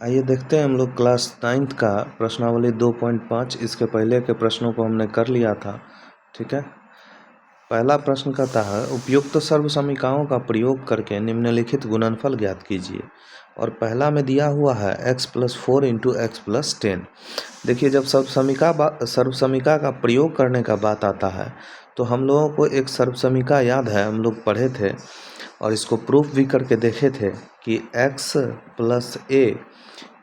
आइए देखते हैं हम लोग क्लास 9th का प्रश्नावली 2.5। इसके पहले के प्रश्नों को हमने कर लिया था। ठीक है, पहला प्रश्न कहता है उपयुक्त सर्वसमीकरणों का प्रयोग करके निम्नलिखित गुणनफल ज्ञात कीजिए। और पहला में दिया हुआ है x+4 इंटू x+10। देखिए, जब सर्वसमीकरण का प्रयोग करने का बात आता है तो हम लोगों को एक सर्वसमीकरण याद है, हम लोग पढ़े थे और इसको प्रूफ भी करके देखे थे कि x+a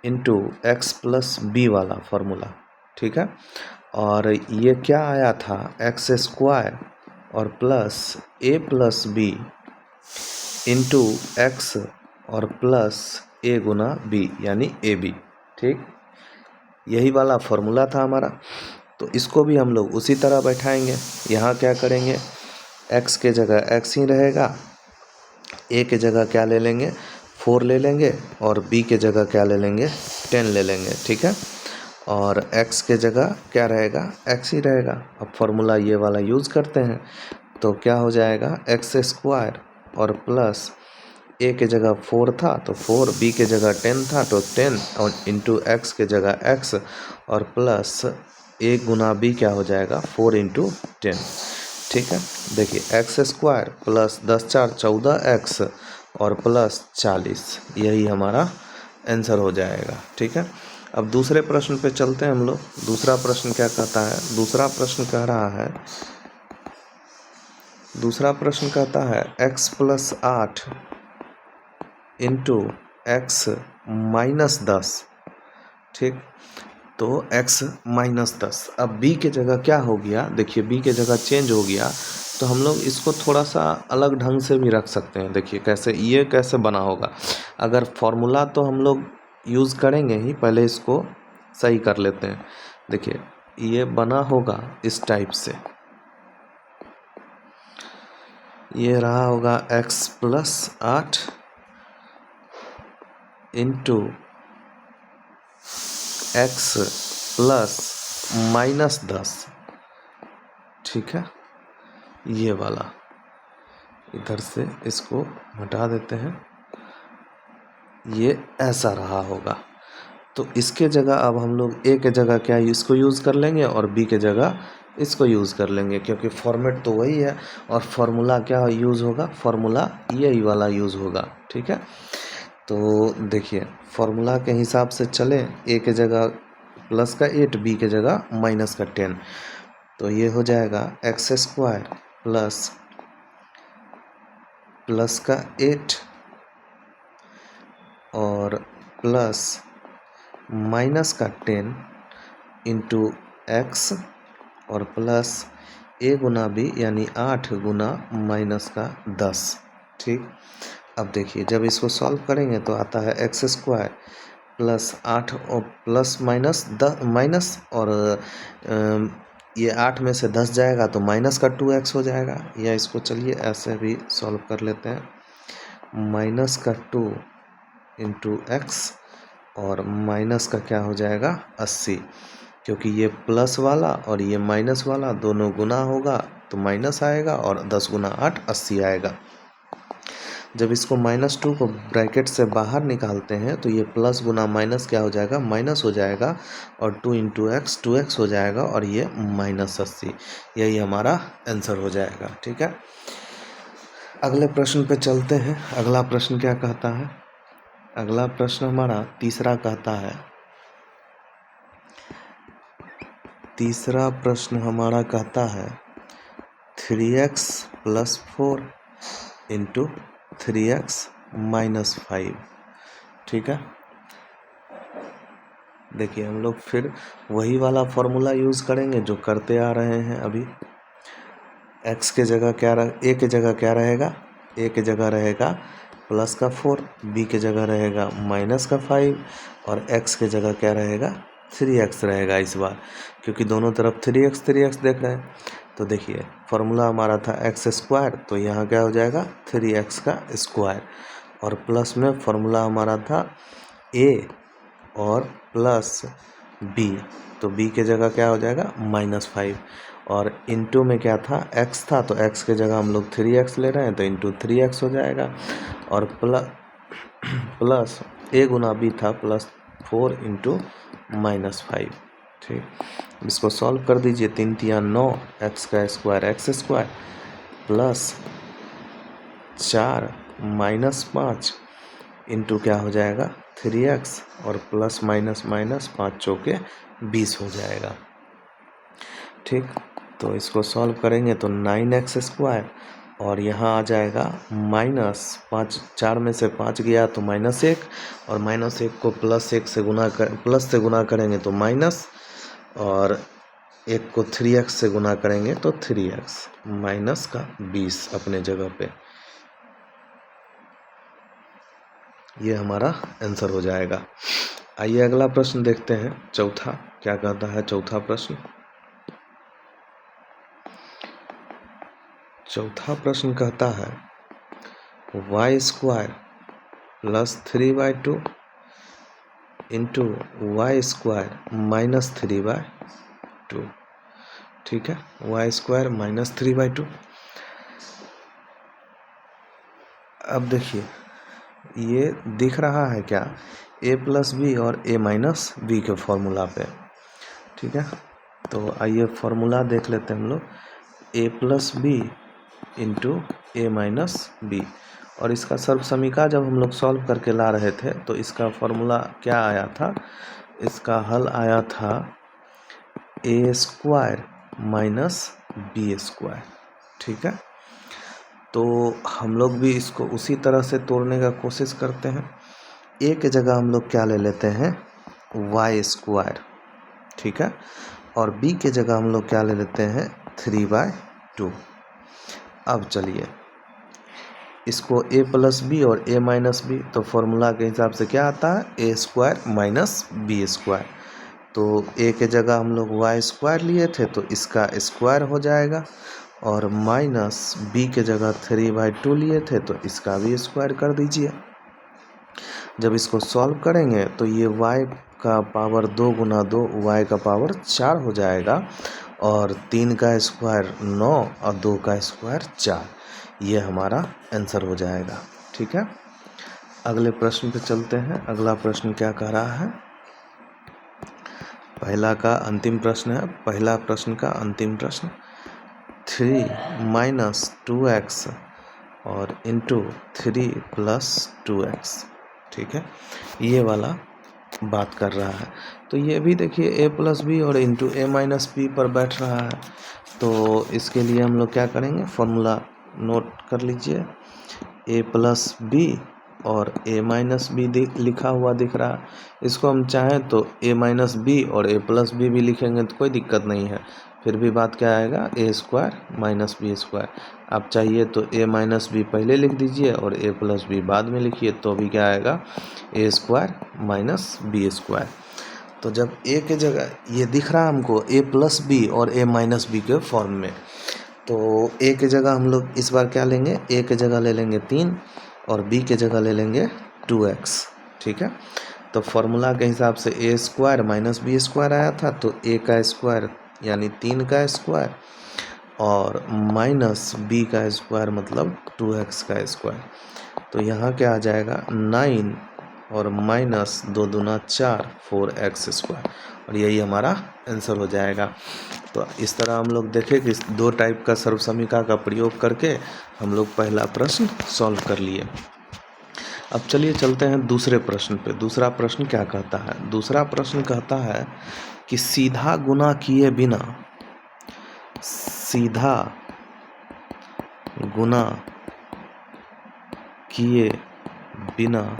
इंटू x+b वाला फॉर्मूला। ठीक है, और ये क्या आया था, x² और प्लस a+b इंटू x और प्लस a गुना b यानी ab। ठीक, यही वाला फॉर्मूला था हमारा। तो इसको भी हम लोग उसी तरह बैठाएंगे। यहाँ क्या करेंगे, x के जगह x ही रहेगा, a के जगह क्या ले लेंगे 4 ले लेंगे और b के जगह क्या ले लेंगे 10 ले लेंगे। ठीक है, और x के जगह क्या रहेगा x ही रहेगा। अब फॉर्मूला ये वाला यूज़ करते हैं तो क्या हो जाएगा x² और प्लस a के जगह 4 था तो 4, b के जगह 10 था तो 10 और इंटू x के जगह x और प्लस a गुना b क्या हो जाएगा 4 इंटू 10। ठीक है, देखिए x² प्लस 10 4 14x और प्लस 40, यही हमारा आंसर हो जाएगा। ठीक है, अब दूसरे प्रश्न पे चलते हैं हम लोग। दूसरा प्रश्न क्या कहता है, दूसरा प्रश्न कहता है x+8 इंटू x-10। ठीक, तो x-10। अब b के जगह क्या हो गया, देखिए b के जगह चेंज हो गया तो हम लोग इसको थोड़ा सा अलग ढंग से भी रख सकते हैं। देखिए कैसे, ये कैसे बना होगा। अगर फॉर्मूला तो हम लोग यूज़ करेंगे ही, पहले इसको सही कर लेते हैं। देखिए ये बना होगा इस टाइप से, ये रहा होगा x+8 इंटू x+-10। ठीक है, ये वाला इधर से इसको हटा देते हैं, ये ऐसा रहा होगा। तो इसके जगह अब हम लोग a के जगह क्या इसको यूज़ कर लेंगे और b के जगह इसको यूज़ कर लेंगे, क्योंकि फॉर्मेट तो वही है और फार्मूला क्या यूज़ होगा, फार्मूला यही वाला यूज़ होगा। ठीक है, तो देखिए फार्मूला के हिसाब से चले, a के जगह प्लस का 8, b के जगह माइनस का 10, तो ये हो जाएगा x² प्लस का 8 और प्लस माइनस का 10 इंटू x और प्लस a गुना b यानी 8 गुना माइनस का 10। ठीक, अब देखिए जब इसको सॉल्व करेंगे तो आता है x² प्लस 8 और प्लस माइनस और ये 8 में से 10 जाएगा तो माइनस का 2x हो जाएगा। या इसको चलिए ऐसे भी सॉल्व कर लेते हैं, माइनस का 2 इंटू एक्स और माइनस का क्या हो जाएगा 80, क्योंकि ये प्लस वाला और ये माइनस वाला दोनों गुना होगा तो माइनस आएगा और 10 गुना 8 80 आएगा। जब इसको -2 को ब्रैकेट से बाहर निकालते हैं तो ये प्लस गुना माइनस क्या हो जाएगा माइनस हो जाएगा और 2 इंटू एक्स 2x हो जाएगा और ये -80, यही हमारा आंसर हो जाएगा। ठीक है, अगले प्रश्न पे चलते हैं। अगला प्रश्न क्या कहता है, अगला प्रश्न हमारा तीसरा कहता है, तीसरा प्रश्न हमारा कहता है 3x + 4 इंटू 3x - 5। ठीक है, देखिए हम लोग फिर वही वाला फॉर्मूला यूज़ करेंगे जो करते आ रहे हैं अभी। x के जगह क्या a के जगह क्या रहेगा, a के जगह रहेगा प्लस का 4, b के जगह रहेगा माइनस का 5 और x के जगह क्या रहेगा 3x रहेगा इस बार, क्योंकि दोनों तरफ 3x देख रहे हैं। तो देखिए फार्मूला हमारा था x², तो यहाँ क्या हो जाएगा 3x का स्क्वायर और प्लस में फार्मूला हमारा था a और प्लस b, तो b के जगह क्या हो जाएगा -5 और इंटू में क्या था x था तो x के जगह हम लोग 3x ले रहे हैं तो इंटू 3x हो जाएगा और प्लस a गुना b था प्लस 4 इंटू -5। ठीक, इसको सॉल्व कर दीजिए। 3 तिया 9, एक्स का square X square plus 4 -5 into क्या हो जाएगा 3x और प्लस माइनस माइनस 5 चौके 20 हो जाएगा। ठीक, तो इसको सॉल्व करेंगे तो 9x स्क्वायर और यहाँ आ जाएगा -5, 4 में से 5 गया तो -1 और -1 को +1 से प्लस से गुना करेंगे तो माइनस, और 1 को 3x से गुना करेंगे तो 3x माइनस का 20 अपने जगह पे। ये हमारा आंसर हो जाएगा। आइए अगला प्रश्न देखते हैं, चौथा क्या कहता है। चौथा प्रश्न कहता है y² plus 3/2 into y² minus 3/2। ठीक है, y² माइनस 3/2। अब देखिए ये दिख रहा है क्या, a प्लस बी और a माइनस बी के फॉर्मूला पे। ठीक है, तो आइए फॉर्मूला देख लेते हैं हम लोग। a plus B into A minus B, और इसका सर्वसमीका जब हम लोग सॉल्व करके ला रहे थे तो इसका फॉर्मूला क्या आया था, इसका हल आया था a² माइनस b²। ठीक है, तो हम लोग भी इसको उसी तरह से तोड़ने का कोशिश करते हैं। a के जगह हम लोग क्या ले लेते हैं y²। ठीक है, और b के जगह हम लोग क्या ले लेते हैं 3/2। अब चलिए इसको a प्लस बी और a माइनस बी, तो फॉर्मूला के हिसाब से क्या आता है a² माइनस b²। तो a के जगह हम लोग y² लिए थे तो इसका स्क्वायर हो जाएगा, और माइनस b के जगह 3/2 लिए थे तो इसका भी स्क्वायर कर दीजिए। जब इसको सॉल्व करेंगे तो ये y का पावर 2 गुना 2 y का पावर 4 हो जाएगा, और 3 का स्क्वायर 9 और 2 का स्क्वायर 4। ये हमारा आंसर हो जाएगा। ठीक है, अगले प्रश्न पे चलते हैं। अगला प्रश्न क्या कह रहा है, पहला का अंतिम प्रश्न है। पहला प्रश्न का अंतिम प्रश्न 3 माइनस 2x और इंटू 3 प्लस 2x। ठीक है, ये वाला बात कर रहा है। तो ये भी देखिए a प्लस बी और इंटू a माइनस बी पर बैठ रहा है। तो इसके लिए हम लोग क्या करेंगे, फॉर्मूला नोट कर लीजिए। a प्लस बी और a माइनस बी लिखा हुआ दिख रहा है। इसको हम चाहें तो a माइनस बी और a प्लस बी भी लिखेंगे तो कोई दिक्कत नहीं है, फिर भी बात क्या आएगा a² माइनस b²। आप चाहिए तो a माइनस बी पहले लिख दीजिए और a प्लस बी बाद में लिखिए, तो भी क्या आएगा a² माइनस b²। तो जब a के जगह ये दिख रहा है हमको a प्लस बी और a माइनस बी के फॉर्म में, तो a के जगह हम लोग इस बार क्या लेंगे, a के जगह ले लेंगे 3 और b के जगह ले लेंगे 2x। ठीक है, तो फॉर्मूला के हिसाब से a² माइनस b² आया था, तो a का स्क्वायर यानी 3 का स्क्वायर और माइनस b का स्क्वायर मतलब 2x का स्क्वायर। तो यहाँ क्या आ जाएगा 9 और माइनस 2 दूना 4 4x², और यही हमारा आंसर हो जाएगा। तो इस तरह हम लोग देखें कि 2 टाइप का सर्वसमीका का प्रयोग करके हम लोग पहला प्रश्न सॉल्व कर लिए। अब चलिए चलते हैं दूसरे प्रश्न पे। दूसरा प्रश्न क्या कहता है, दूसरा प्रश्न कहता है कि सीधा गुना किए बिना, सीधा गुना किए बिना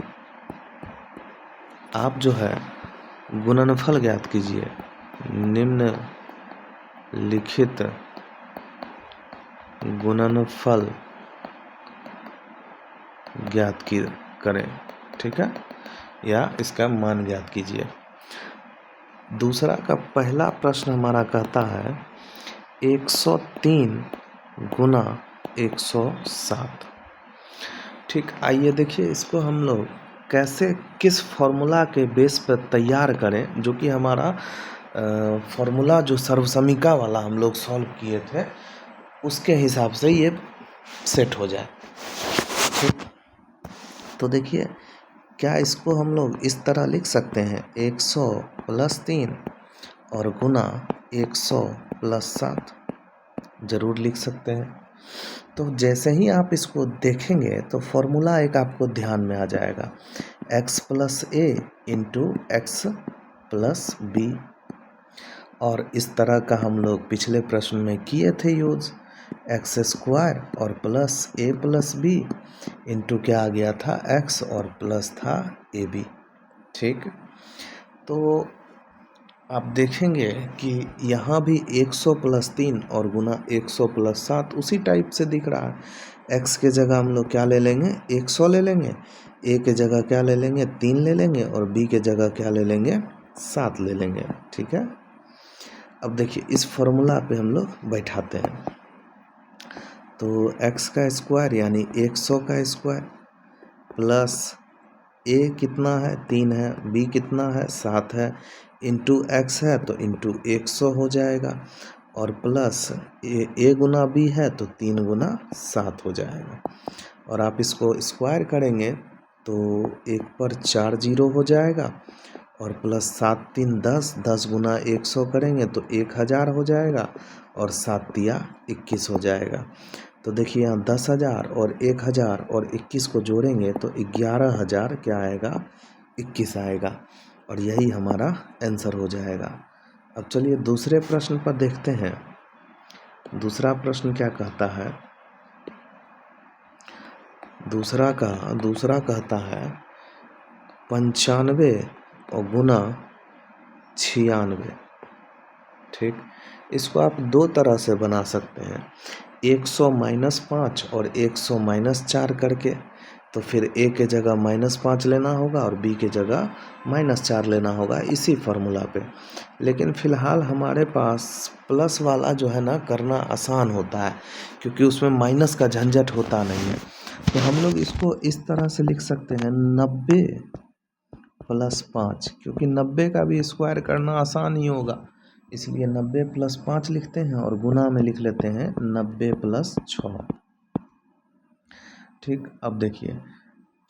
आप जो है गुणनफल ज्ञात कीजिए। निम्न लिखित गुणनफल ज्ञात करें। ठीक है, या इसका मान ज्ञात कीजिए। दूसरा का पहला प्रश्न हमारा कहता है 103 गुना 107। ठीक, आइए देखिए इसको हम लोग कैसे किस फॉर्मूला के बेस पर तैयार करें, जो कि हमारा फॉर्मूला जो सर्वसमीका वाला हम लोग सॉल्व किए थे उसके हिसाब से ये सेट हो जाए। ठीक, तो देखिए क्या इसको हम लोग इस तरह लिख सकते हैं 100 + 3 और गुना 100 + 7? ज़रूर लिख सकते हैं। तो जैसे ही आप इसको देखेंगे तो फॉर्मूला एक आपको ध्यान में आ जाएगा, x + a × x + b। और इस तरह का हम लोग पिछले प्रश्न में किए थे यूज़, x² और प्लस a + b इंटू क्या आ गया था x और प्लस था ab। ठीक, तो आप देखेंगे कि यहाँ भी 100 + 3 और गुना 100 + 7 उसी टाइप से दिख रहा है। x के जगह हम लोग क्या ले लेंगे, 100 ले लेंगे, a के जगह क्या ले लेंगे, 3 ले लेंगे, और b के जगह क्या ले लेंगे, 7 ले लेंगे। ठीक है, अब देखिए इस फॉर्मूला पे हम लोग बैठाते हैं। तो x का स्क्वायर यानी 100 का स्क्वायर प्लस a कितना है, 3 है, b कितना है, 7 है, इंटू x है तो इंटू 100 हो जाएगा, और प्लस a गुना b है तो 3 गुना 7 हो जाएगा। और आप इसको स्क्वायर करेंगे तो 1 पर 4 जीरो हो जाएगा, और प्लस 7 3 10, 10 गुना 100 करेंगे तो 1000 हो जाएगा, और 7 तिया 21 हो जाएगा। तो देखिए यहाँ 10,000 और 1000 और 21 को जोड़ेंगे तो 11,000 क्या आएगा, 21 आएगा, और यही हमारा आंसर हो जाएगा। अब चलिए दूसरे प्रश्न पर देखते हैं। दूसरा प्रश्न क्या कहता है, दूसरा कहता है 95 और गुना 96। ठीक, इसको आप दो तरह से बना सकते हैं, 100 - 5 और 100 - 4 करके। तो फिर a के जगह -5 लेना होगा और b के जगह -4 लेना होगा इसी फार्मूला पे। लेकिन फ़िलहाल हमारे पास प्लस वाला जो है ना करना आसान होता है, क्योंकि उसमें माइनस का झंझट होता नहीं है। तो हम लोग इसको इस तरह से लिख सकते हैं 90 + 5, क्योंकि 90 का भी स्क्वायर करना आसान ही होगा, इसलिए 90 + 5 लिखते हैं और गुना में लिख लेते हैं 90 + 6। ठीक, अब देखिए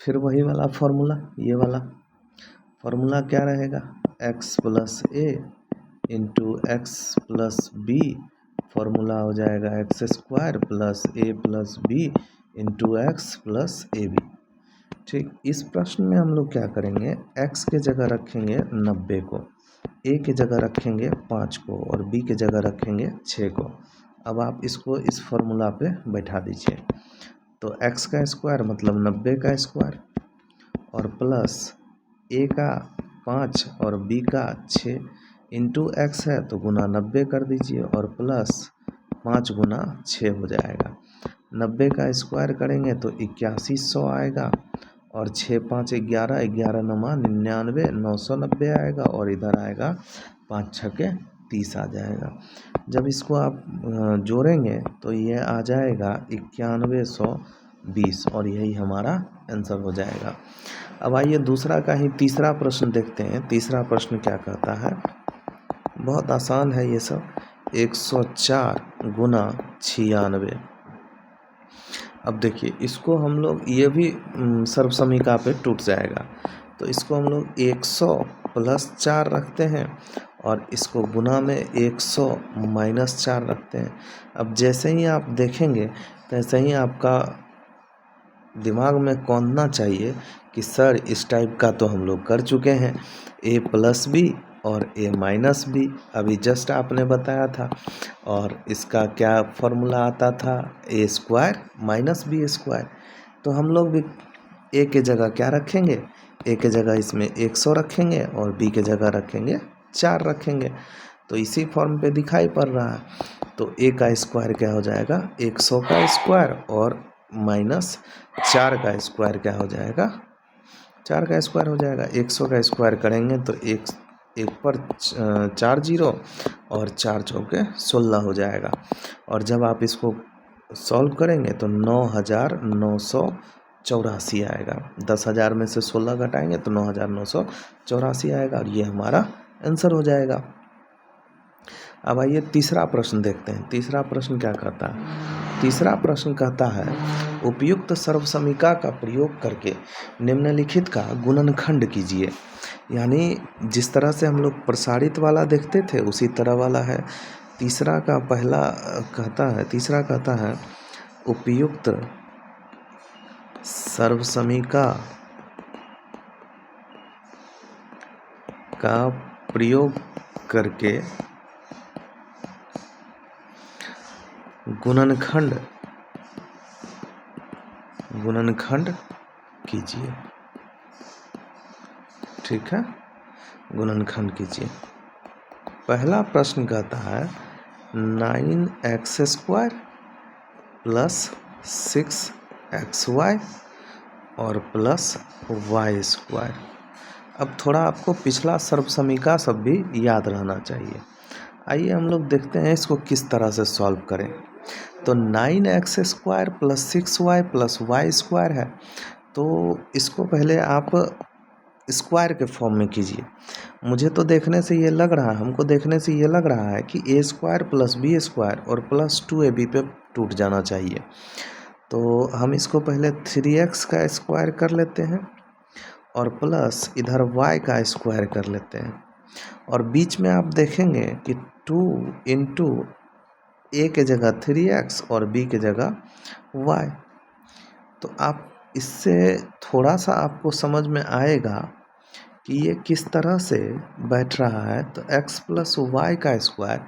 फिर वही वाला फॉर्मूला, ये वाला फॉर्मूला क्या रहेगा, x + a × x + b, formula हो जाएगा x² + a + b × x + ab। ठीक, इस प्रश्न में हम लोग क्या करेंगे, x के जगह रखेंगे 90 को, a के जगह रखेंगे 5 को, और b के जगह रखेंगे 6 को। अब आप इसको इस फॉर्मूला पे बैठा दीजिए। तो x का स्क्वायर मतलब 90 का स्क्वायर, और प्लस a का 5 और b का 6 इंटू x है तो गुना 90 कर दीजिए, और प्लस 5 गुना 6 हो जाएगा। 90 का स्क्वायर करेंगे तो 8100 आएगा, और 6 5 11, 11 9 99, 990 आएगा, और इधर आएगा 5 6 30 आ जाएगा। जब इसको आप जोड़ेंगे तो ये आ जाएगा 9120, और यही हमारा आंसर हो जाएगा। अब आइए दूसरा का ही तीसरा प्रश्न देखते हैं। तीसरा प्रश्न क्या कहता है, बहुत आसान है ये सब, 104 गुना 96। अब देखिए इसको हम लोग, ये भी सर्वसमीका पे टूट जाएगा, तो इसको हम लोग 100 + 4 रखते हैं, और इसको गुना में 100 - 4 रखते हैं। अब जैसे ही आप देखेंगे तैसे ही आपका दिमाग में कौंधना चाहिए कि सर इस टाइप का तो हम लोग कर चुके हैं, a + b और a - b अभी जस्ट आपने बताया था, और इसका क्या फॉर्मूला आता था, a² - b²। तो हम लोग भी a के जगह क्या रखेंगे, a के जगह इसमें 100 रखेंगे और b के जगह रखेंगे 4 रखेंगे, तो इसी फॉर्म पे दिखाई पड़ रहा है। तो a का स्क्वायर क्या हो जाएगा, 100 का स्क्वायर, और -4 का स्क्वायर क्या हो जाएगा, 4 का स्क्वायर हो जाएगा। 100 का स्क्वायर करेंगे तो एक पर 4 जीरो, और 4 चौके 16 हो जाएगा। और जब आप इसको सॉल्व करेंगे तो 9984 आएगा। 10,000 में से 16 घटाएंगे तो 9984 आएगा, और ये हमारा आंसर हो जाएगा। अब आइए तीसरा प्रश्न देखते हैं। तीसरा प्रश्न क्या कहता है? तीसरा प्रश्न कहता है उपयुक्त सर्वसमीका का प्रयोग करके निम्नलिखित का गुणनखंड कीजिए। यानी जिस तरह से हम लोग प्रसारित वाला देखते थे उसी तरह वाला है। तीसरा कहता है उपयुक्त सर्वसमीका का प्रयोग करके गुणनखंड कीजिए। ठीक है, गुणनखंड कीजिए। पहला प्रश्न कहता है 9x² प्लस 6xy और प्लस y²। अब थोड़ा आपको पिछला सर्वसमीका सब भी याद रहना चाहिए। आइए हम लोग देखते हैं इसको किस तरह से सॉल्व करें। तो 9x² plus 6y plus y² है, तो इसको पहले आप स्क्वायर के फॉर्म में कीजिए। हमको देखने से ये लग रहा है कि a² प्लस b² और प्लस 2ab पे टूट जाना चाहिए। तो हम इसको पहले 3x का स्क्वायर कर लेते हैं और प्लस इधर y का स्क्वायर कर लेते हैं, और बीच में आप देखेंगे कि 2 इंटू a के जगह 3x और b के जगह y। तो आप इससे थोड़ा सा आपको समझ में आएगा कि ये किस तरह से बैठ रहा है। तो x प्लस वाई का स्क्वायर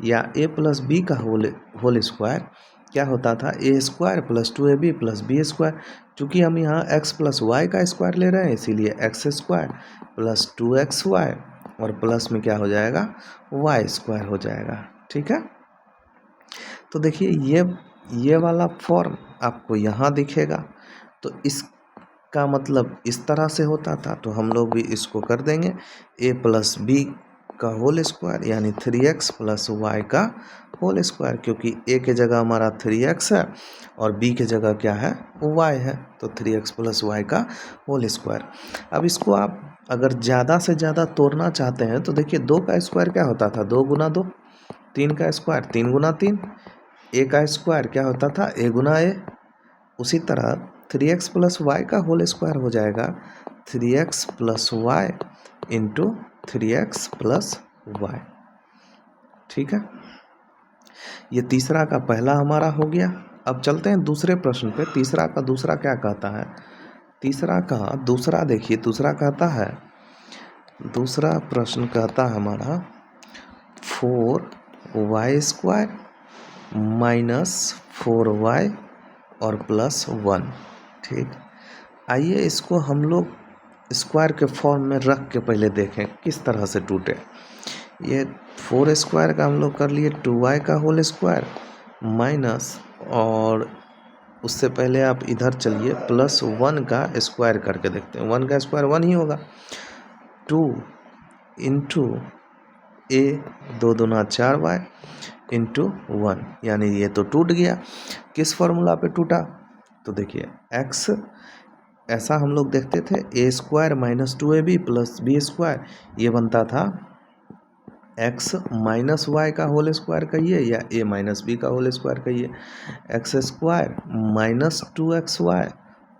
या a प्लस बी का होल स्क्वायर क्या होता था? a² plus 2ab plus b²। चूँकि हम यहाँ x प्लस वाई का स्क्वायर ले रहे हैं इसीलिए x² प्लस 2xy और प्लस में क्या हो जाएगा? y² हो जाएगा। ठीक है, तो देखिए ये वाला फॉर्म आपको यहाँ दिखेगा। तो इसका मतलब इस तरह से होता था, तो हम लोग भी इसको कर देंगे a प्लस बी का होल स्क्वायर यानी 3x प्लस वाई का होल स्क्वायर, क्योंकि a के जगह हमारा 3x है और b के जगह क्या है? y है, तो 3x प्लस वाई का होल स्क्वायर। अब इसको आप अगर ज़्यादा से ज़्यादा तोड़ना चाहते हैं तो देखिए 2 का स्क्वायर क्या होता था? 2 गुना 2। 3 का स्क्वायर 3 गुना 3। a का स्क्वायर क्या होता था? a गुना a। उसी तरह 3x प्लस वाई का होल स्क्वायर हो जाएगा 3x plus Y into 3x plus Y. ठीक है, ये तीसरा का पहला हमारा हो गया। अब चलते हैं दूसरे प्रश्न पे। तीसरा का दूसरा क्या कहता है? तीसरा का दूसरा देखिए, दूसरा कहता है, दूसरा प्रश्न कहता है हमारा 4y² माइनस 4y और प्लस 1। ठीक, आइए इसको हम लोग स्क्वायर के फॉर्म में रख के पहले देखें किस तरह से टूटे। ये 4² का हम लोग कर लिए 2y का होल स्क्वायर माइनस, और उससे पहले आप इधर चलिए प्लस 1 का स्क्वायर करके देखते हैं। 1 का स्क्वायर 1 ही होगा। 2 इंटू a 2 दूना 4y इंटू 1, यानी ये तो टूट गया। किस फॉर्मूला पे टूटा? तो देखिए x ऐसा हम लोग देखते थे a² minus 2ab plus b², ये बनता था x माइनस वाई का होल स्क्वायर कहिए या a माइनस बी का होल स्क्वायर कहिए। x² माइनस 2xy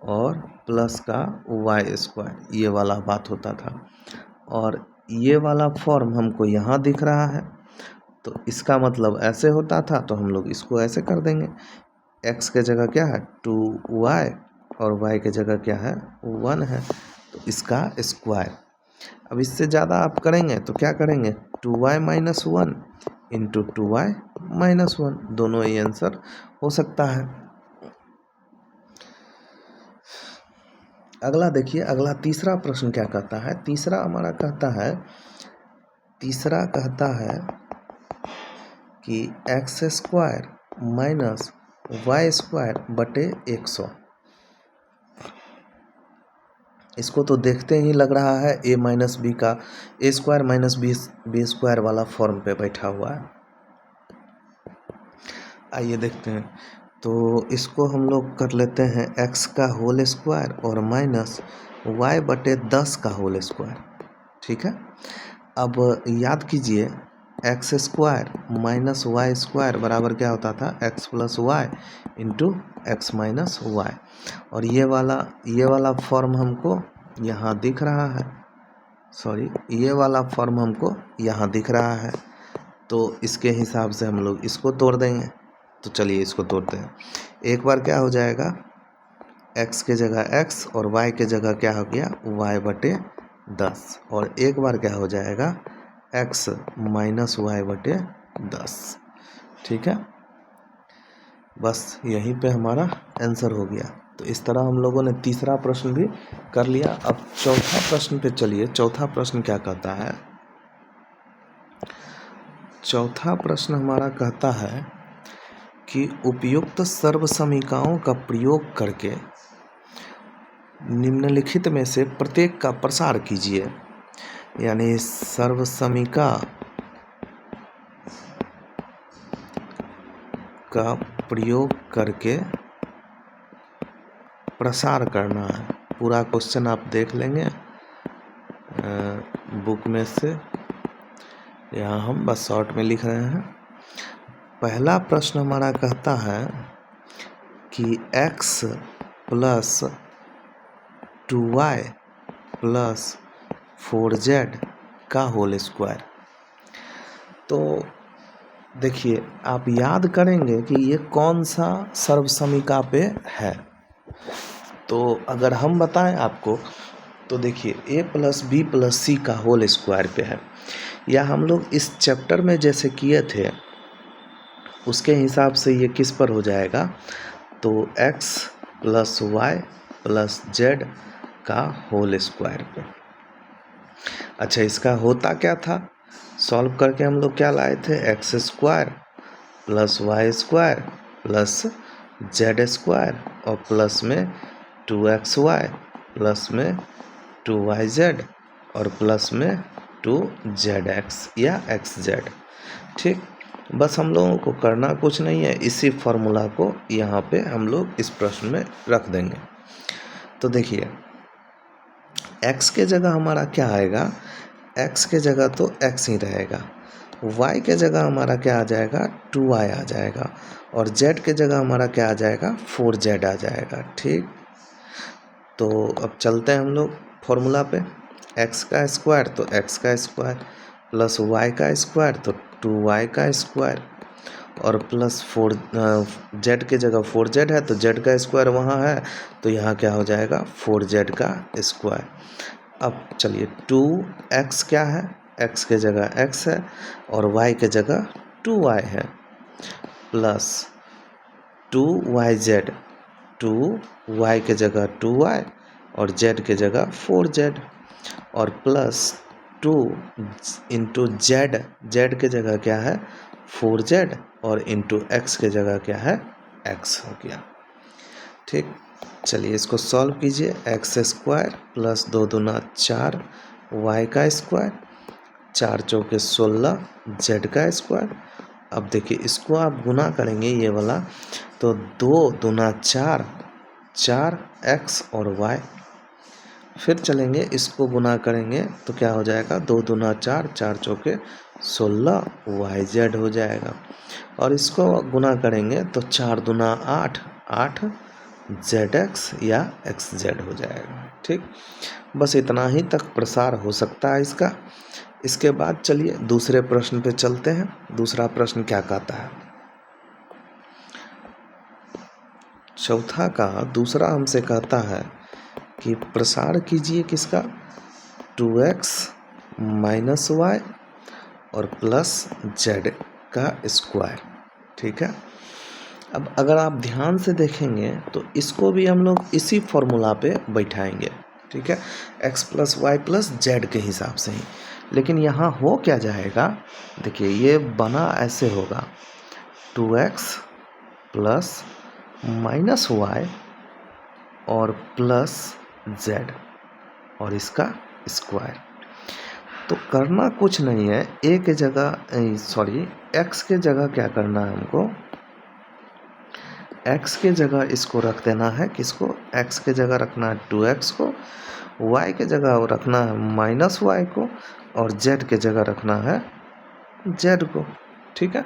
और प्लस का y², ये वाला बात होता था। और ये वाला फॉर्म हमको यहाँ दिख रहा है, तो इसका मतलब ऐसे होता था, तो हम लोग इसको ऐसे कर देंगे। x के जगह क्या है? 2y और y के जगह क्या है? 1 है, तो इसका स्क्वायर। अब इससे ज़्यादा आप करेंगे तो क्या करेंगे? 2y minus 1 into 2y minus 1, दोनों ही आंसर हो सकता है। अगला देखिए, अगला तीसरा प्रश्न क्या कहता है? तीसरा हमारा कहता है कि x² माइनस y² बटे 100। इसको तो देखते ही लग रहा है a माइनस बी का a² माइनस b² वाला फॉर्म पे बैठा हुआ है। आइए देखते हैं, तो इसको हम लोग कर लेते हैं x का होल स्क्वायर और माइनस y बटे 10 का होल स्क्वायर। ठीक है, अब याद कीजिए X square minus Y square बराबर क्या होता था, X plus Y into X minus Y. और ये वाला फॉर्म हमको यहाँ दिख रहा है, सॉरी ये वाला फॉर्म हमको यहाँ दिख रहा है, तो इसके हिसाब से हम लोग इसको तोड़ देंगे। तो चलिए इसको तोड़ते हैं। एक बार क्या हो जाएगा, x के जगह x और y के जगह क्या हो गया, y/10। और एक बार क्या हो जाएगा, x माइनस y/10। ठीक है, बस यहीं पे हमारा आंसर हो गया। तो इस तरह हम लोगों ने तीसरा प्रश्न भी कर लिया। अब चौथा प्रश्न पे चलिए। चौथा प्रश्न क्या कहता है, चौथा प्रश्न हमारा कहता है कि उपयुक्त सर्वसमीकाओं का प्रयोग करके निम्नलिखित में से प्रत्येक का प्रसार कीजिए। यानी सर्वसमीका का प्रयोग करके प्रसार करना है। पूरा क्वेश्चन आप देख लेंगे बुक में से, यहाँ हम बस शॉर्ट में लिख रहे हैं। पहला प्रश्न हमारा कहता है कि x plus 2y plus 4z का होल स्क्वायर। तो देखिए, आप याद करेंगे कि ये कौन सा सर्वसमीका पे है। तो अगर हम बताएं आपको, तो देखिए a plus B plus C का होल स्क्वायर पे है, या हम लोग इस चैप्टर में जैसे किए थे उसके हिसाब से ये किस पर हो जाएगा, तो x plus Y plus Z का होल स्क्वायर पे। अच्छा, इसका होता क्या था, सॉल्व करके हम लोग क्या लाए थे, X square plus Y square plus Z square और प्लस में 2xy प्लस में 2yz और प्लस में 2zx या xz। ठीक, बस हम लोगों को करना कुछ नहीं है, इसी फॉर्मूला को यहाँ पे हम लोग इस प्रश्न में रख देंगे। तो देखिए, x के जगह हमारा क्या आएगा, x के जगह तो x ही रहेगा, y के जगह हमारा क्या आ जाएगा, 2y आ जाएगा, और z के जगह हमारा क्या आ जाएगा, 4z आ जाएगा। ठीक, तो अब चलते हैं हम लोग फॉर्मूला पे। x का स्क्वायर तो x का स्क्वायर प्लस y का स्क्वायर तो 2y का स्क्वायर और प्लस 4z के जगह 4z है तो z का स्क्वायर वहाँ है, तो यहाँ क्या हो जाएगा, 4z का स्क्वायर। अब चलिए 2x क्या है, x के जगह x है और y के जगह 2y है, प्लस 2yz, 2y के जगह 2y और z के जगह 4z और प्लस 2 इंटू z, z के जगह क्या है 4z और इंटू x के जगह क्या है x हो गया। ठीक, चलिए इसको सॉल्व कीजिए। एक्स स्क्वायर प्लस 2 दूना 4 y का स्क्वायर, 4 चौके 16 z का स्क्वायर। अब देखिए इसको आप गुना करेंगे ये वाला, तो 2 दूना 4, 4x और y। फिर चलेंगे इसको गुना करेंगे तो क्या हो जाएगा, 2 दूना 4, 4 चौके 16 yz हो जाएगा। और इसको गुना करेंगे तो 4 दूना 8, 8 zx या xz हो जाएगा। ठीक, बस इतना ही तक प्रसार हो सकता है इसका। इसके बाद चलिए दूसरे प्रश्न पे चलते हैं। दूसरा प्रश्न क्या कहता है, चौथा का दूसरा हमसे कहता है कि प्रसार कीजिए किसका, 2x माइनस वाई और प्लस z का स्क्वायर। ठीक है, अब अगर आप ध्यान से देखेंगे तो इसको भी हम लोग इसी फॉर्मूला पे बैठाएंगे। ठीक है, x plus Y plus Z के हिसाब से ही। लेकिन यहाँ हो क्या जाएगा, देखिए ये बना ऐसे होगा, 2x प्लस माइनस वाई और प्लस z और इसका स्क्वायर। तो करना कुछ नहीं है, a के जगह सॉरी x के जगह क्या करना है हमको, x के जगह इसको रख देना है, किसको, x के जगह रखना है 2x को, y के जगह रखना है माइनस वाई को और z के जगह रखना है जेड को। ठीक है,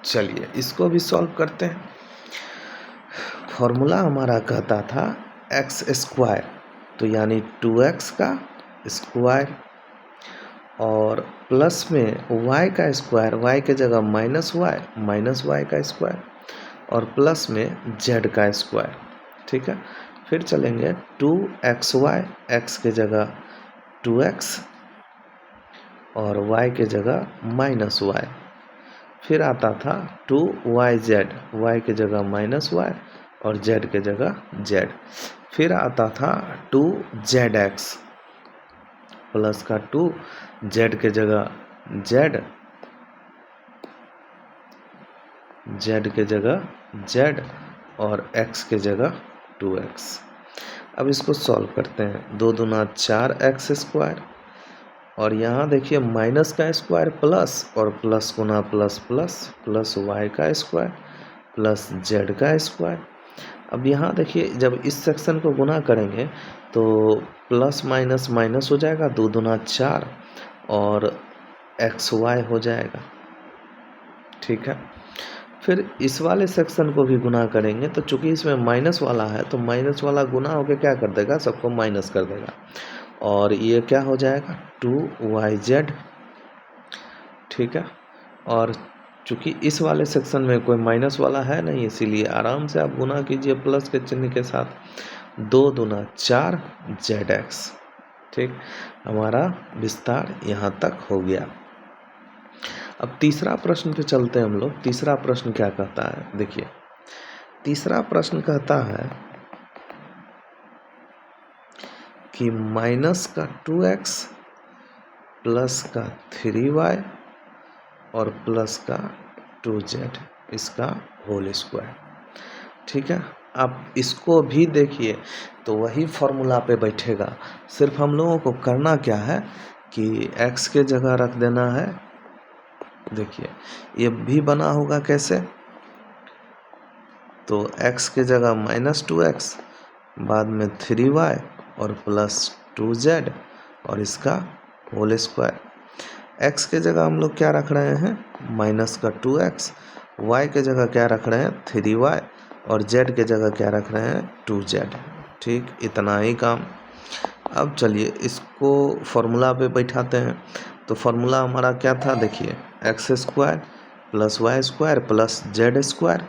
चलिए इसको भी सॉल्व करते हैं। फॉर्मूला हमारा कहता था एक्स स्क्वायर, तो यानी 2x का स्क्वायर और प्लस में y का स्क्वायर, y के जगह माइनस y का स्क्वायर और प्लस में z का स्क्वायर। ठीक है, फिर चलेंगे 2xy, x के जगह 2x और y के जगह माइनस y। फिर आता था 2yz, y के जगह माइनस y और z के जगह z। फिर आता था 2zx प्लस का 2, z के जगह z, z के जगह z और x के जगह 2x। अब इसको सॉल्व करते हैं। 2 दूना 4x स्क्वायर और यहाँ देखिए माइनस का स्क्वायर प्लस और प्लस गुना प्लस प्लस प्लस y का स्क्वायर प्लस z का स्क्वायर। अब यहाँ देखिए जब इस सेक्शन को गुना करेंगे तो प्लस माइनस माइनस हो जाएगा, 2 दूना 4 और xy हो जाएगा। ठीक है, फिर इस वाले सेक्शन को भी गुना करेंगे तो चूंकि इसमें माइनस वाला है तो माइनस वाला गुना होकर क्या कर देगा, सबको माइनस कर देगा और ये क्या हो जाएगा 2yz। ठीक है, और चूंकि इस वाले सेक्शन में कोई माइनस वाला है नहीं, इसीलिए आराम से आप गुना कीजिए प्लस के चिन्ह के साथ। 2 दूना 4 zx। ठीक, हमारा विस्तार यहाँ तक हो गया। अब तीसरा प्रश्न पे चलते हैं हम लोग। तीसरा प्रश्न क्या कहता है, देखिए तीसरा प्रश्न कहता है कि माइनस का 2x प्लस का 3y और प्लस का 2z इसका होल स्क्वायर। ठीक है, आप इसको भी देखिए तो वही फॉर्मूला पे बैठेगा। सिर्फ हम लोगों को करना क्या है कि x के जगह रख देना है। देखिए ये भी बना होगा कैसे, तो x के जगह माइनस 2x, बाद में 3y और प्लस 2z और इसका होल स्क्वायर। x के जगह हम लोग क्या रख रहे हैं, माइनस का 2x, y के जगह क्या रख रहे हैं 3y और z के जगह क्या रख रहे हैं 2z। ठीक, इतना ही काम। अब चलिए इसको फॉर्मूला पे बैठाते हैं। तो फॉर्मूला हमारा क्या था, देखिए X square plus Y square plus Z square.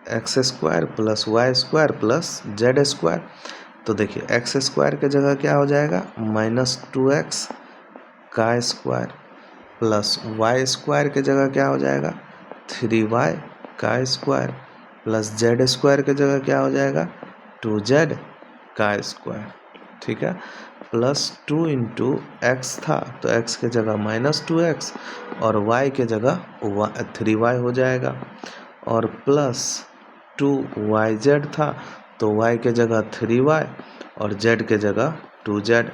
X square plus Y square plus Z square. तो देखिए एक्स स्क्वायर के जगह क्या हो जाएगा, माइनस 2x का स्क्वायर प्लस वाई स्क्वायर के जगह क्या हो जाएगा 3y का स्क्वायर प्लस जेड स्क्वायर के जगह क्या हो जाएगा 2z का स्क्वायर। ठीक है, प्लस 2 इंटू एक्स था तो x के जगह माइनस 2x और y के जगह 3y हो जाएगा और प्लस 2yz था तो y के जगह 3y और z के जगह 2z।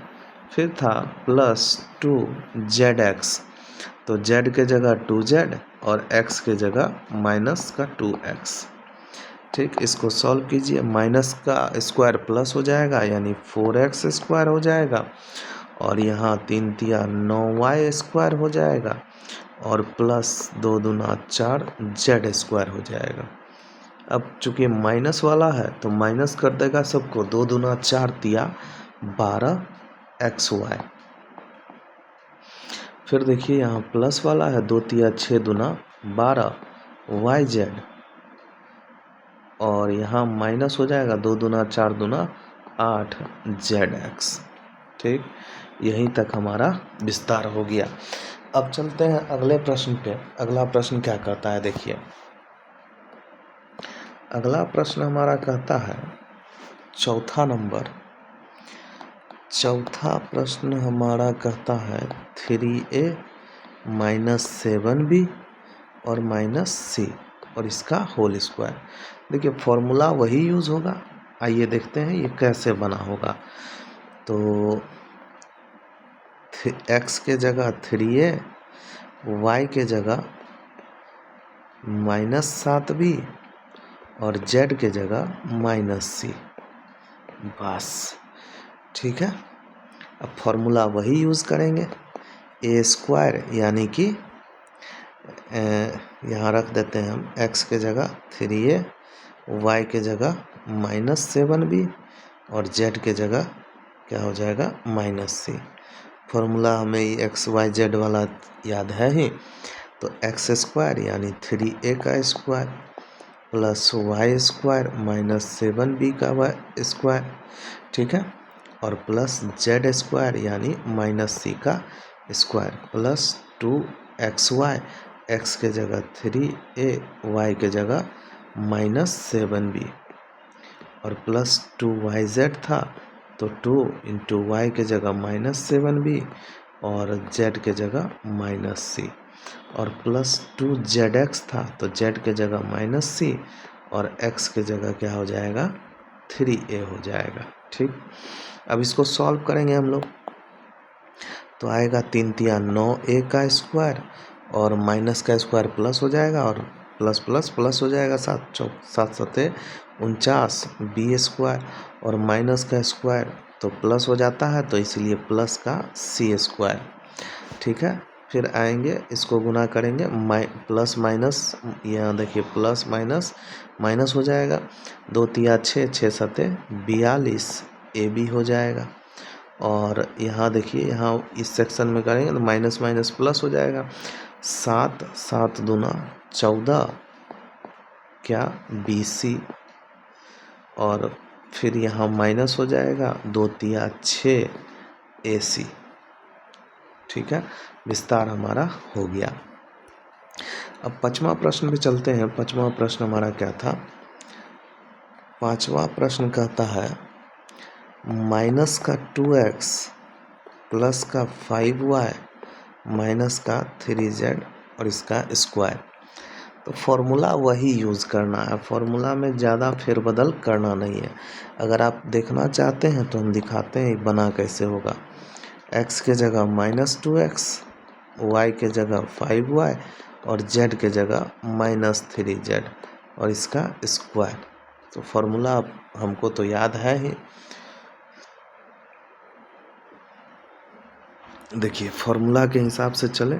फिर था प्लस 2zx तो z के जगह 2z और x के जगह माइनस का 2x। ठीक, इसको सॉल्व कीजिए। माइनस का स्क्वायर प्लस हो जाएगा यानी 4x स्क्वायर हो जाएगा और यहाँ 3 तिया 9y स्क्वायर हो जाएगा और प्लस 2 दूना 4 z स्क्वायर हो जाएगा। अब चूंकि माइनस वाला है तो माइनस कर देगा सबको, 2 दूना 4 तिया 12xy। फिर देखिए यहाँ प्लस वाला है, 2 तिया 6 दूना 12yz और यहाँ माइनस हो जाएगा 2 दूना 4 दूना 8zx। ठीक, यहीं तक हमारा विस्तार हो गया। अब चलते हैं अगले प्रश्न पे। अगला प्रश्न क्या कहता है, देखिए अगला प्रश्न हमारा कहता है चौथा प्रश्न हमारा कहता है 3a माइनस 7b और माइनस c और इसका होल स्क्वायर। देखिए फॉर्मूला वही यूज़ होगा, आइए देखते हैं ये कैसे बना होगा। तो x के जगह 3a, y के जगह माइनस 7b और z के जगह माइनस c, बस। ठीक है, अब फॉर्मूला वही यूज़ करेंगे, ए स्क्वायर यानी कि यहाँ रख देते हैं हम x के जगह 3a, y के जगह -7b और z के जगह क्या हो जाएगा -c। फॉर्मूला हमें ये एक्स वाई जेड वाला याद है ही, तो एक्स स्क्वायर यानी 3a का square plus Y square -7b का स्क्वायर, ठीक है, और प्लस जेड स्क्वायर यानी -c का स्क्वायर प्लस 2xy, x के जगह 3a, y के जगह -7b और प्लस 2yz था तो 2 इंटू वाई के जगह -7b और z के जगह -c और प्लस 2zx था तो z के जगह -c और x के जगह क्या हो जाएगा 3a हो जाएगा। ठीक, अब इसको सॉल्व करेंगे हम लोग तो आएगा 3 तिया 9a का स्क्वायर और माइनस का स्क्वायर प्लस हो जाएगा और प्लस प्लस प्लस हो जाएगा, 7 सते 49 बी स्क्वायर और माइनस का स्क्वायर तो प्लस हो जाता है तो इसीलिए प्लस का सी स्क्वायर। ठीक है, फिर आएंगे इसको गुना करेंगे प्लस माइनस, यहाँ देखिए प्लस माइनस माइनस हो जाएगा, 2 तिया 6, 6 सते 42 ए बी हो जाएगा और यहाँ देखिए यहाँ इस सेक्शन में करेंगे तो माइनस माइनस प्लस हो जाएगा, 7 7 दूना 14 क्या BC और फिर यहाँ माइनस हो जाएगा 2 तिया 6 AC। ठीक है, विस्तार हमारा हो गया। अब पांचवा प्रश्न पे चलते हैं। पांचवा प्रश्न हमारा क्या था? पांचवा प्रश्न कहता है माइनस का 2x प्लस का 5y माइनस का 3z और इसका स्क्वायर। तो फॉर्मूला वही यूज़ करना है, फॉर्मूला में ज़्यादा फेरबदल करना नहीं है। अगर आप देखना चाहते हैं तो हम दिखाते हैं बना कैसे होगा। x के जगह -2x, y के जगह 5y और z के जगह -3z और इसका स्क्वायर। तो फॉर्मूला हमको तो याद है ही। देखिए फॉर्मूला के हिसाब से चले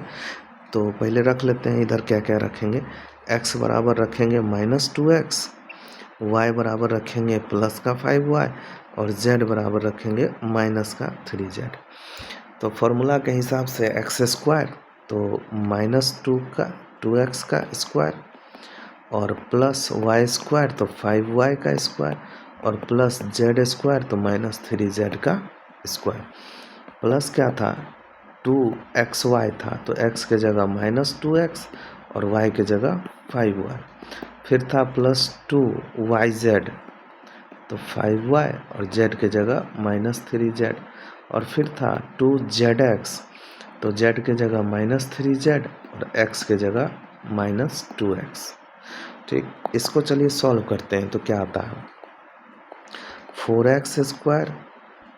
तो पहले रख लेते हैं इधर क्या क्या रखेंगे। x बराबर रखेंगे -2x, y बराबर रखेंगे प्लस का 5y और z बराबर रखेंगे माइनस का 3z। तो फॉर्मूला के हिसाब से एक्स स्क्वायर तो -2x का स्क्वायर और प्लस y स्क्वायर तो 5y का स्क्वायर और प्लस z स्क्वायर तो -3z का स्क्वायर। प्लस क्या था 2xy था तो x के जगह -2x और y के जगह 5y। फिर था प्लस 2yz तो 5y और z के जगह -3z और फिर था 2zx तो z के जगह -3z और x के जगह -2x। ठीक, इसको चलिए सॉल्व करते हैं तो क्या आता है 4x स्क्वायर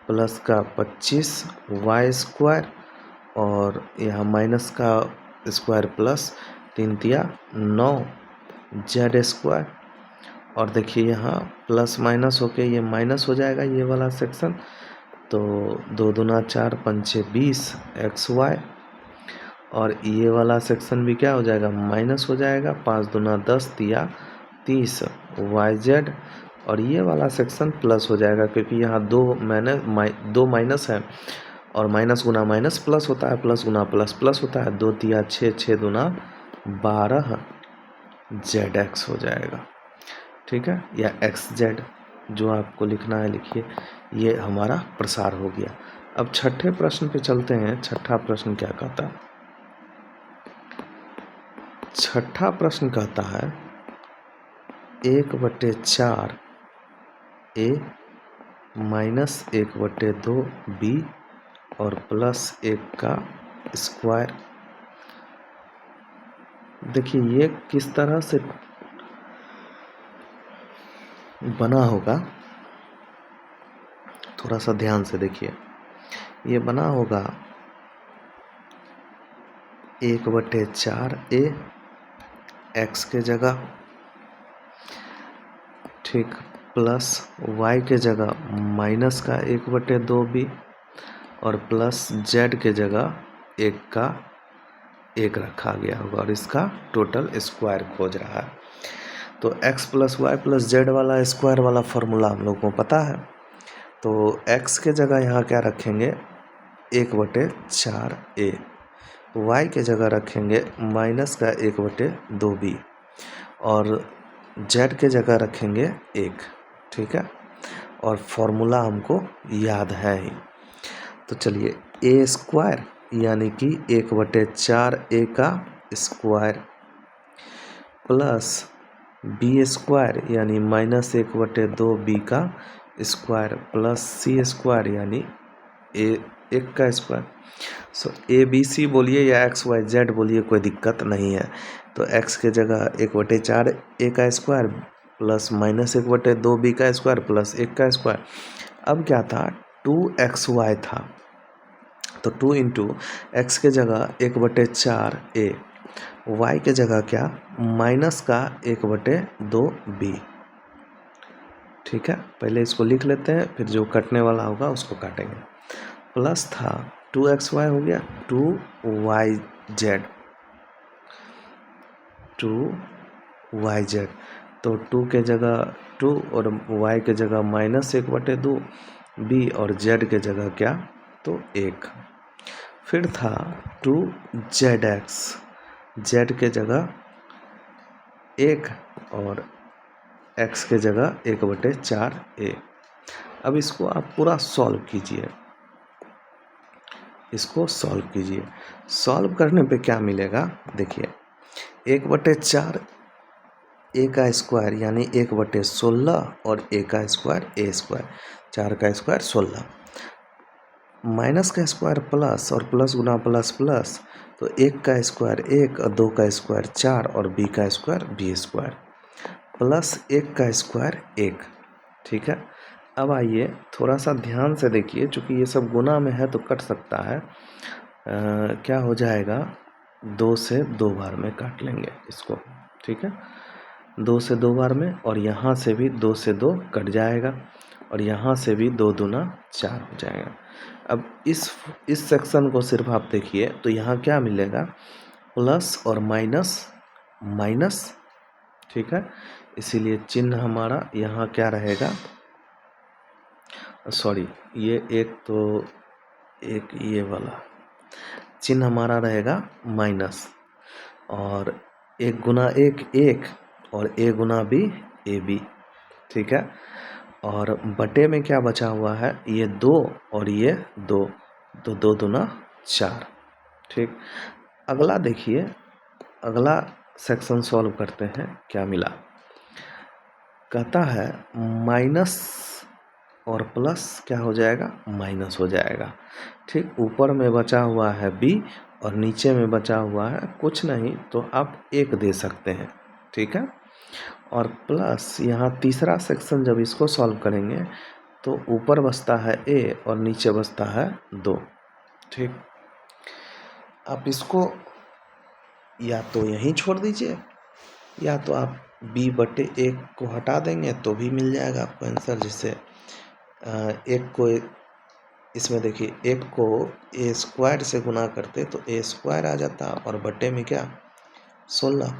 प्लस का 25y स्क्वायर और यहाँ माइनस का स्क्वायर प्लस 3 तिया 9 z स्क्वायर और देखिए यहाँ प्लस माइनस होके ये माइनस हो जाएगा ये वाला सेक्शन तो 2 दूना 4 पंचे 20 xy और ये वाला सेक्शन भी क्या हो जाएगा माइनस हो जाएगा 5 दूना 10 तिया 30 yz और ये वाला सेक्शन प्लस हो जाएगा क्योंकि यहाँ दो माइनस है और माइनस गुना माइनस प्लस होता है, प्लस गुना प्लस प्लस होता है। 2 तिया 6, 6 दूना 12 zx हो जाएगा। ठीक है, या xz जो आपको लिखना है लिखिए। ये हमारा प्रसार हो गया। अब छठे प्रश्न पे चलते हैं। छठा प्रश्न क्या कहता है? छठा प्रश्न कहता है 1/4 a माइनस 1/2 b और प्लस 1 का स्क्वायर। देखिए ये किस तरह से बना होगा, थोड़ा सा ध्यान से देखिए। ये बना होगा 1/4 a x के जगह, ठीक, प्लस y के जगह माइनस का 1/2 b और प्लस जेड के जगह 1 का 1 रखा गया होगा और इसका टोटल स्क्वायर खोज रहा है। तो x plus Y plus Z वाला स्क्वायर वाला फॉर्मूला हम लोग को पता है। तो x के जगह यहाँ क्या रखेंगे 1/4a, y के जगह रखेंगे माइनस का 1/2b और z के जगह रखेंगे 1। ठीक है, और फॉर्मूला हमको याद है ही। तो चलिए a स्क्वायर यानी कि 1/4a का स्क्वायर प्लस बी स्क्वायर यानी -1/2b का स्क्वायर प्लस सी स्क्वायर यानी 1 का square. So A B C बोलिए या XYZ बोलिए, कोई दिक्कत नहीं है। तो x के जगह 1/4a का स्क्वायर प्लस -1/2b का स्क्वायर प्लस 1 का स्क्वायर। अब क्या था 2xy था, तो 2 इंटू एक्स के जगह 1/4a, y के जगह क्या माइनस का 1/2b। ठीक है, पहले इसको लिख लेते हैं, फिर जो कटने वाला होगा उसको काटेंगे। प्लस था 2xy हो गया 2yz, 2yz। तो 2 के जगह 2 और y के जगह -1/2b और z के जगह क्या तो 1। फिर था 2zx, z के जगह 1 और x के जगह 1/4a। अब इसको आप पूरा सॉल्व कीजिए, इसको सॉल्व कीजिए। सॉल्व करने पे क्या मिलेगा देखिए 1/4 a का स्क्वायर यानी 1/16 और a का स्क्वायर a स्क्वायर, 4 का स्क्वायर 16, माइनस का स्क्वायर प्लस और प्लस गुना प्लस प्लस, तो 1 का स्क्वायर 1 और 2 का स्क्वायर 4 और b का स्क्वायर b स्क्वायर प्लस 1 का स्क्वायर 1। ठीक है, अब आइए थोड़ा सा ध्यान से देखिए, चूँकि ये सब गुना में है तो कट सकता है। क्या हो जाएगा 2 से 2 बार में काट लेंगे इसको। ठीक है, 2 से 2 बार में, और यहाँ से भी 2 से 2 कट जाएगा और यहाँ से भी 2 दूना 4 हो जाएगा। अब इस सेक्शन को सिर्फ आप देखिए तो यहाँ क्या मिलेगा प्लस और माइनस माइनस। ठीक है, इसीलिए चिन्ह हमारा यहाँ क्या रहेगा, सॉरी ये एक तो एक ये वाला चिन्ह हमारा रहेगा माइनस, और 1 गुना 1 1 और a गुना b ab। ठीक है, और बटे में क्या बचा हुआ है ये 2 और ये 2, तो 2 दूना 4। ठीक, अगला देखिए, अगला सेक्शन सॉल्व करते हैं। क्या मिला, कहता है माइनस और प्लस क्या हो जाएगा माइनस हो जाएगा। ठीक, ऊपर में बचा हुआ है b और नीचे में बचा हुआ है कुछ नहीं, तो आप 1 दे सकते हैं। ठीक है, और प्लस यहाँ तीसरा सेक्शन जब इसको सॉल्व करेंगे तो ऊपर बचता है a और नीचे बचता है 2। ठीक, आप इसको या तो यहीं छोड़ दीजिए या तो आप b/1 को हटा देंगे तो भी मिल जाएगा आपको आंसर। जैसे 1 को इसमें देखिए 1 को a स्क्वायर से गुना करते तो a स्क्वायर आ जाता, और बटे में क्या 16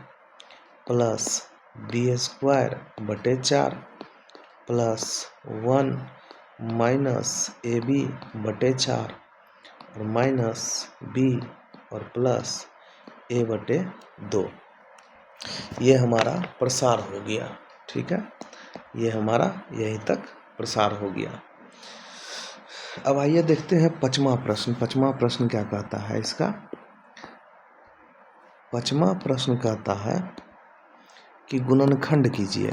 प्लस b स्क्वायर बटे 4 प्लस 1 माइनस ab/4 और माइनस b और प्लस a/2। ये हमारा प्रसार हो गया। ठीक है, ये हमारा यहीं तक प्रसार हो गया। अब आइए देखते हैं पांचवा प्रश्न। पांचवा प्रश्न क्या कहता है इसका, पांचवा प्रश्न कहता है कि गुणनखंड कीजिए,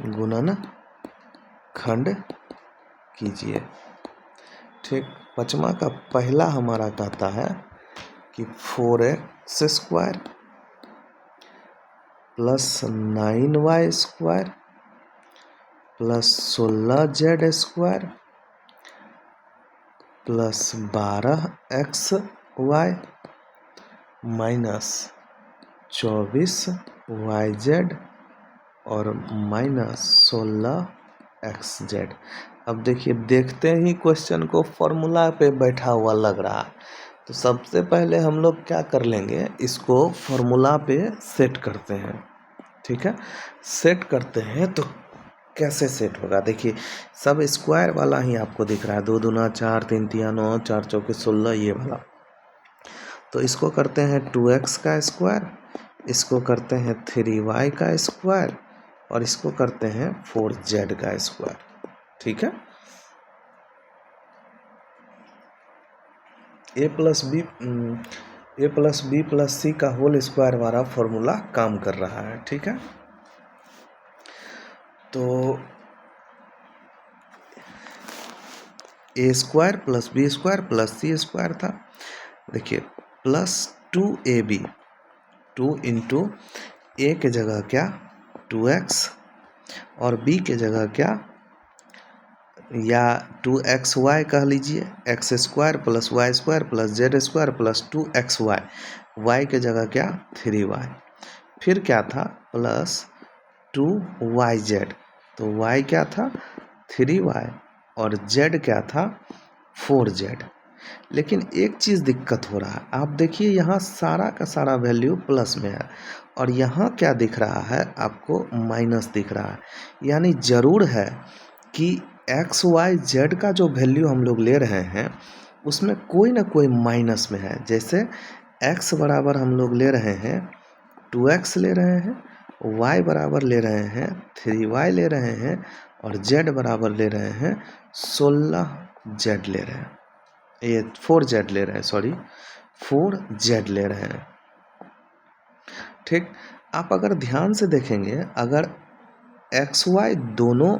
गुणनखंड कीजिए। ठीक, पांचवा का पहला हमारा कहता है कि 4x square plus 9y square plus 16z square plus 12xy minus 24yz और माइनस 16xz। अब देखिए, देखते ही क्वेश्चन को फॉर्मूला पे बैठा हुआ लग रहा है, तो सबसे पहले हम लोग क्या कर लेंगे, इसको फॉर्मूला पे सेट करते हैं। ठीक है, सेट करते हैं तो कैसे सेट होगा, देखिए सब स्क्वायर वाला ही आपको दिख रहा है, 2 दूना 4, 3 तिया 9, 4 चौके 16, ये वाला। तो इसको करते हैं 2x का स्क्वायर, इसको करते हैं 3y का स्क्वायर, और इसको करते हैं 4z का स्क्वायर। ठीक है, ए प्लस बी प्लस सी का होल स्क्वायर वाला फॉर्मूला काम कर रहा है। ठीक है, तो A square plus B square plus C square था, देखिए प्लस 2ab, 2 इंटू ए के जगह क्या 2x, और बी के जगह क्या, या 2xy कह लीजिए, X square plus Y square plus Z square plus 2xy, y के जगह क्या 3y, फिर क्या था प्लस 2yz, तो y क्या था 3y, और z क्या था 4z। लेकिन एक चीज़ दिक्कत हो रहा है, आप देखिए यहाँ सारा का सारा वैल्यू प्लस में है, और यहाँ क्या दिख रहा है आपको, माइनस दिख रहा है। यानी ज़रूर है कि एक्स वाई जेड का जो वैल्यू हम लोग ले रहे हैं उसमें कोई ना कोई माइनस में है। जैसे x बराबर हम लोग ले रहे हैं 2x ले रहे हैं, y बराबर ले रहे हैं 3y ले रहे हैं, और z बराबर ले रहे हैं 16z ले रहे हैं, ये 4z ले रहे हैं, सॉरी 4z ले रहे हैं। ठीक, आप अगर ध्यान से देखेंगे, अगर एक्स वाई दोनों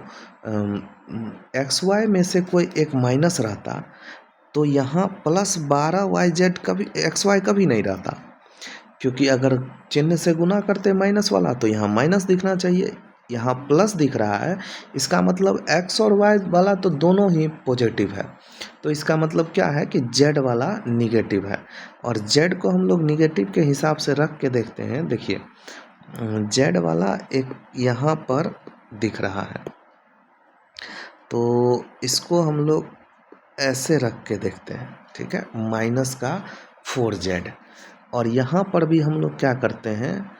एक्स वाई में से कोई एक माइनस रहता तो यहाँ प्लस 12yz कभी एक्स वाई कभी नहीं रहता, क्योंकि अगर चिन्ह से गुना करते माइनस वाला तो यहाँ माइनस दिखना चाहिए, यहाँ प्लस दिख रहा है, इसका मतलब x और y वाला तो दोनों ही पॉजिटिव है, तो इसका मतलब क्या है कि z वाला निगेटिव है, और z को हम लोग निगेटिव के हिसाब से रख के देखते हैं। देखिए z वाला एक यहाँ पर दिख रहा है, तो इसको हम लोग ऐसे रख के देखते हैं। ठीक है, माइनस का 4z, और यहाँ पर भी हम लोग क्या करते हैं,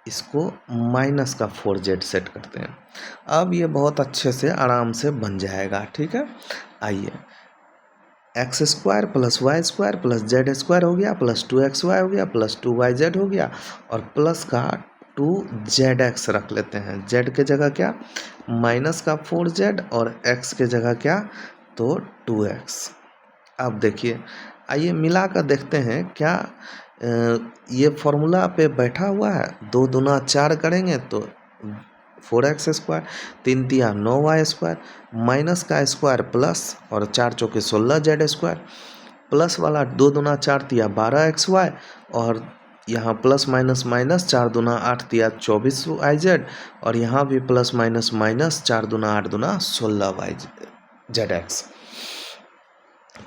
इसको माइनस का 4z सेट करते हैं। अब ये बहुत अच्छे से आराम से बन जाएगा। ठीक है, आइए, X square plus Y square plus Z square हो गया, प्लस 2xy हो गया, प्लस 2yz हो गया, और प्लस का 2zx रख लेते हैं। z के जगह क्या माइनस का 4z, और x के जगह क्या तो 2x। अब देखिए, आइए मिला कर देखते हैं क्या ये फॉर्मूला पे बैठा हुआ है। 2 दूना 4 करेंगे तो 4x स्क्वायर, 3 तिया 9y स्क्वायर, माइनस का स्क्वायर प्लस, और 4 चौके 16z स्क्वायर, प्लस वाला 2 दूना 4 तिया 12xy, और यहाँ प्लस माइनस माइनस 4 दूना 8 तिया 24yz, और यहाँ भी प्लस माइनस माइनस 4 दूना 8 दूना 16yzx।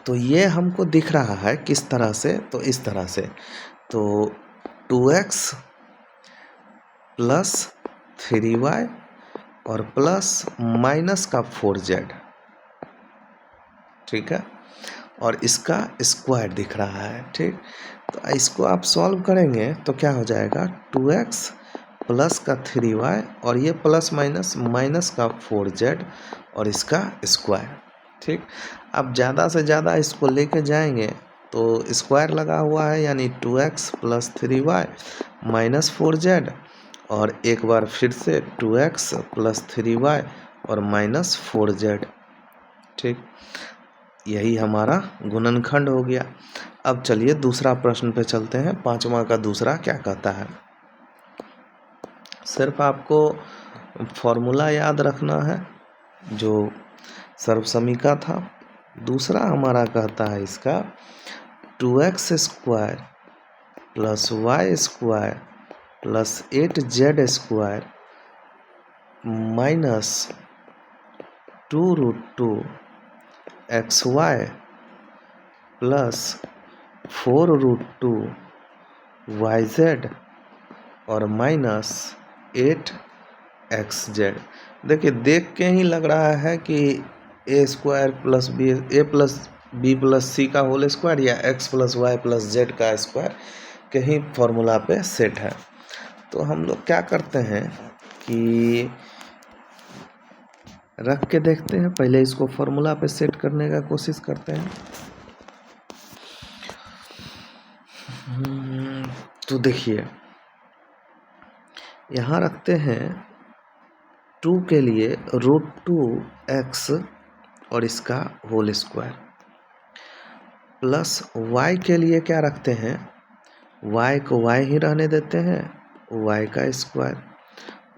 तो ये हमको दिख रहा है किस तरह से, तो इस तरह से, तो 2x प्लस 3y और प्लस माइनस का 4z। ठीक है, और इसका स्क्वायर दिख रहा है। ठीक, तो इसको आप सॉल्व करेंगे तो क्या हो जाएगा, 2x प्लस का 3y, और ये प्लस माइनस माइनस का 4z, और इसका स्क्वायर। ठीक, अब ज़्यादा से ज़्यादा इसको लेके जाएंगे तो स्क्वायर लगा हुआ है, यानी 2x plus 3y minus 4z, और एक बार फिर से 2x प्लस 3y और माइनस 4z। ठीक, यही हमारा गुणनखंड हो गया। अब चलिए दूसरा प्रश्न पे चलते हैं। 5वां का दूसरा क्या कहता है, सिर्फ आपको फॉर्मूला याद रखना है जो सर्वसमीका था। दूसरा हमारा कहता है इसका 2x square plus Y square plus 8z square minus 2√2 xy plus 4√2 yz और माइनस 8xz। देखिए, देख के ही लग रहा है कि A square plus B, A plus B plus C का होल स्क्वायर या X plus Y plus Z का स्क्वायर के ही फॉर्मूला पे सेट है। तो हम लोग क्या करते हैं कि रख के देखते हैं, पहले इसको फॉर्मूला पे सेट करने का कोशिश करते हैं। तो देखिए यहाँ रखते हैं 2 के लिए √2x और इसका होल स्क्वायर, प्लस y के लिए क्या रखते हैं, y को y ही रहने देते हैं, y का स्क्वायर,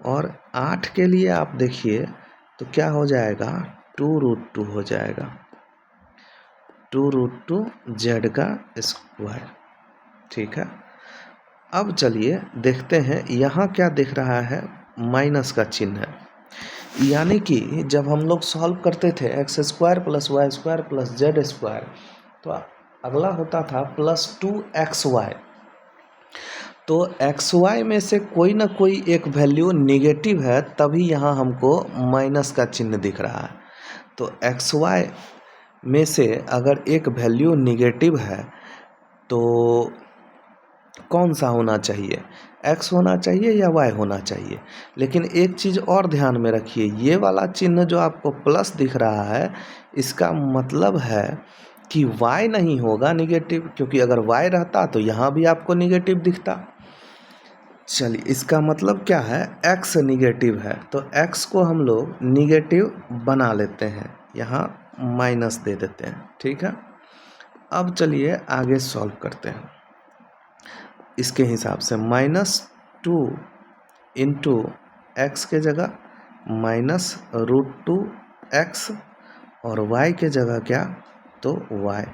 और 8 के लिए आप देखिए तो क्या हो जाएगा, 2√2 हो जाएगा, 2√2 z का स्क्वायर। ठीक है, अब चलिए देखते हैं यहाँ क्या दिख रहा है, माइनस का चिन्ह है। यानी कि जब हम लोग सॉल्व करते थे X square plus Y square plus Z square, तो अगला होता था +2xy। तो xy में से कोई ना कोई एक वैल्यू निगेटिव है, तभी यहाँ हमको माइनस का चिन्ह दिख रहा है। तो xy में से अगर एक वैल्यू निगेटिव है तो कौन सा होना चाहिए, x होना चाहिए या y होना चाहिए। लेकिन एक चीज़ और ध्यान में रखिए, ये वाला चिन्ह जो आपको प्लस दिख रहा है, इसका मतलब है कि y नहीं होगा निगेटिव, क्योंकि अगर y रहता तो यहाँ भी आपको निगेटिव दिखता। चलिए, इसका मतलब क्या है, x निगेटिव है, तो x को हम लोग निगेटिव बना लेते हैं, यहाँ माइनस दे देते हैं। ठीक है, अब चलिए आगे सॉल्व करते हैं। इसके हिसाब से -2 इंटू एक्स के जगह -√2x और y के जगह क्या, तो y।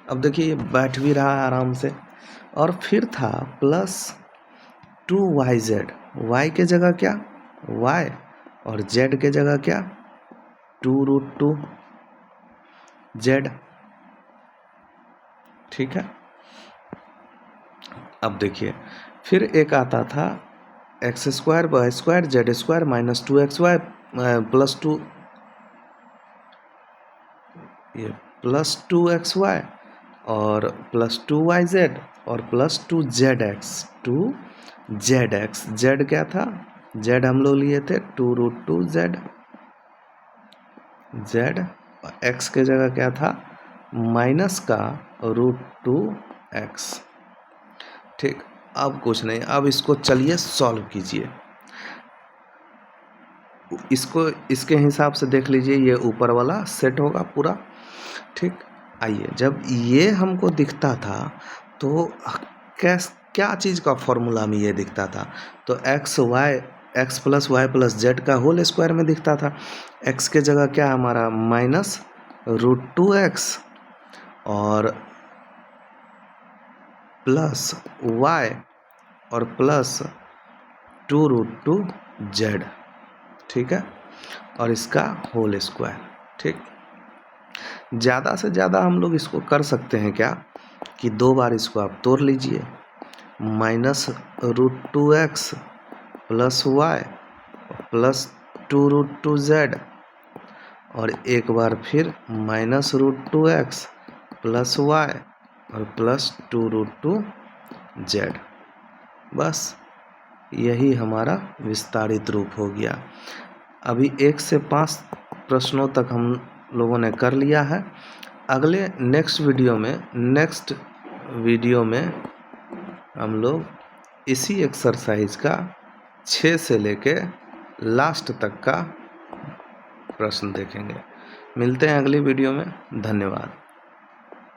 अब देखिए ये बैठ भी रहा है आराम से। और फिर था +2yz, y के जगह क्या, y, और z के जगह क्या, 2√2z। ठीक है, अब देखिए फिर एक आता था X square Y square Z square -2xy +2, ये +2xy और +2yz और +2zx, 2zx। z क्या था, z हम लोग लिए थे 2√2z, z, x के जगह क्या था, माइनस का √2x। ठीक, अब कुछ नहीं, अब इसको चलिए सॉल्व कीजिए। इसको इसके हिसाब से देख लीजिए, ये ऊपर वाला सेट होगा पूरा। ठीक, आइए, जब ये हमको दिखता था तो क्या चीज़ का फॉर्मूला में ये दिखता था, तो X plus Y plus Z का होल स्क्वायर में दिखता था। एक्स के जगह क्या हमारा -√2x और प्लस y और प्लस 2√2z। ठीक है, और इसका होल स्क्वायर। ठीक, ज़्यादा से ज़्यादा हम लोग इसको कर सकते हैं क्या, कि 2 बार इसको आप तोड़ लीजिए, -√2x plus y plus 2√2z, और एक बार फिर -√2x प्लस y और प्लस 2√2z। बस यही हमारा विस्तारित रूप हो गया। अभी 1 से 5 प्रश्नों तक हम लोगों ने कर लिया है। अगले नेक्स्ट वीडियो में हम लोग इसी एक्सरसाइज का 6 से लेके लास्ट तक का प्रश्न देखेंगे। मिलते हैं अगली वीडियो में, धन्यवाद।